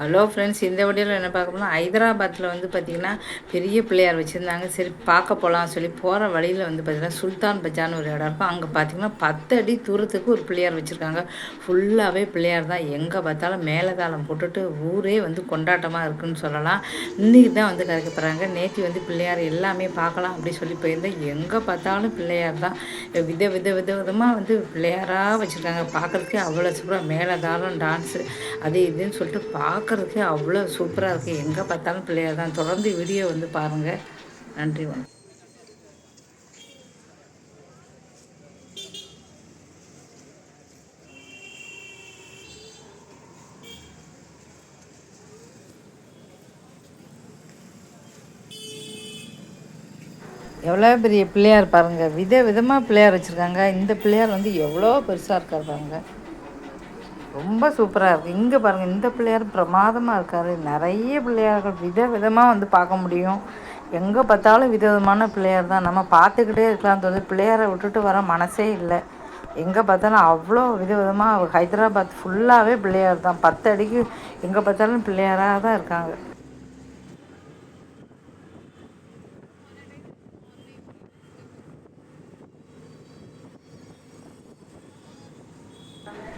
Hello friends, இந்த வீடியோவில் என்ன பார்க்க போனால் ஹைதராபாத்தில் வந்து பார்த்திங்கன்னா பெரிய பிள்ளையார் வச்சுருந்தாங்க. சரி பார்க்க போகலாம் சொல்லி போகிற வழியில் வந்து பார்த்திங்கன்னா சுல்தான் பஜார்னு ஒரு இடம் இருக்கும். அங்கே பார்த்திங்கன்னா 10 அடி தூரத்துக்கு ஒரு பிள்ளையார் வச்சுருக்காங்க. ஃபுல்லாகவே பிள்ளையார் தான். எங்கே பார்த்தாலும் மேலதாளம் போட்டுட்டு ஊரே வந்து கொண்டாட்டமாக இருக்குதுன்னு சொல்லலாம். இன்றைக்கி தான் வந்து கரைக்க போகிறாங்க. நேற்று வந்து பிள்ளையார் எல்லாமே பார்க்கலாம் அப்படி சொல்லி போயிருந்தேன். எங்கே பார்த்தாலும் பிள்ளையார் தான். விதமாக வந்து பிள்ளையாராக வச்சுருக்காங்க. பார்க்குறதுக்கே அவ்வளோ சூப்பராக மேலதாளம் டான்ஸு அது இதுன்னு சொல்லிட்டு பார்க்குறதுக்கே அவ்வளோ சூப்பராக இருக்குது. எங்கே பார்த்தாலும் பிள்ளையார் தான். தொடர்ந்து வீடியோ வந்து பாருங்கள். நன்றி, வணக்கம். எவ்வளோ பெரிய பிள்ளையார் பாருங்கள். விதமாக பிள்ளையார் வச்சுருக்காங்க. இந்த பிள்ளையார் வந்து எவ்வளோ பெருசாக இருக்கார் பாருங்கள். ரொம்ப சூப்பராக இருக்குது. இங்கே பாருங்கள், இந்த பிள்ளையார் பிரமாதமாக இருக்கார். நிறைய பிள்ளையார்கள் விதமாக வந்து பார்க்க முடியும். எங்கே பார்த்தாலும் விதமான பிள்ளையார் தான். நம்ம பார்த்துக்கிட்டே இருக்கலாம் தோணுது. பிள்ளையாரை விட்டுட்டு வர மனசே இல்லை. எங்கே பார்த்தாலும் அவ்வளோ விதமாக ஹைதராபாத் ஃபுல்லாகவே பிள்ளையார் தான். 10 அடிக்கு எங்கே பார்த்தாலும் பிள்ளையாராக தான் இருக்காங்க.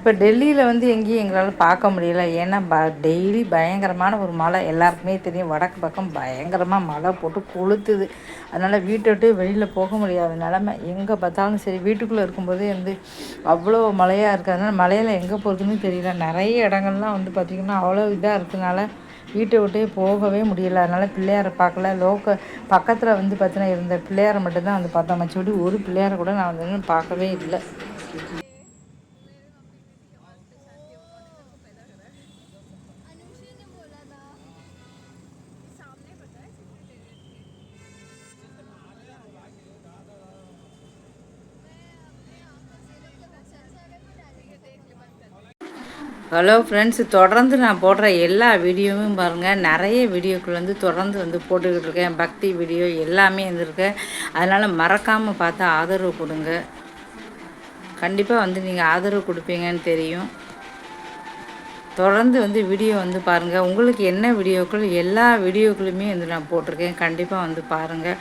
இப்போ டெல்லியில் வந்து எங்கேயும் எங்களால் பார்க்க முடியல. ஏன்னா டெய்லி பயங்கரமான ஒரு மழை. எல்லாருக்குமே தெரியும், வடக்கு பக்கம் பயங்கரமாக மழை போட்டு கொளுத்துது. அதனால் வீட்டை விட்டு வெளியில் போக முடியாத நிலமை. எங்கே பார்த்தாலும் சரி, வீட்டுக்குள்ளே இருக்கும்போதே வந்து அவ்வளோ மழையாக இருக்கிறதுனால மழையில் எங்கே போகிறதுன்னு தெரியல. நிறைய இடங்கள்லாம் வந்து பார்த்திங்கன்னா அவ்வளோ இதாக இருக்கிறதுனால வீட்டை விட்டே போகவே முடியல. அதனால் பிள்ளையாரை பார்க்கல. பக்கத்தில் வந்து பார்த்தீங்கன்னா இருந்த பிள்ளையாரை மட்டும்தான் வந்து பார்த்தோம். மற்றபடி ஒரு பிள்ளையாரை கூட நான் வந்து பார்க்கவே இல்லை. ஹலோ ஃப்ரெண்ட்ஸ், தொடர்ந்து நான் போடுற எல்லா வீடியோவும் பாருங்கள். நிறைய வீடியோக்கள் வந்து தொடர்ந்து வந்து போட்டுக்கிட்டு இருக்கேன். பக்தி வீடியோ எல்லாமே இருந்திருக்கேன். அதனால் மறக்காமல் பார்த்து ஆதரவு கொடுங்க. கண்டிப்பாக வந்து நீங்கள் ஆதரவு கொடுப்பீங்கன்னு தெரியும். தொடர்ந்து வந்து வீடியோ வந்து பாருங்கள். உங்களுக்கு என்ன வீடியோக்கள், எல்லா வீடியோக்களுமே வந்து நான் போட்டிருக்கேன். கண்டிப்பாக வந்து பாருங்கள்.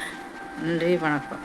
நன்றி, வணக்கம்.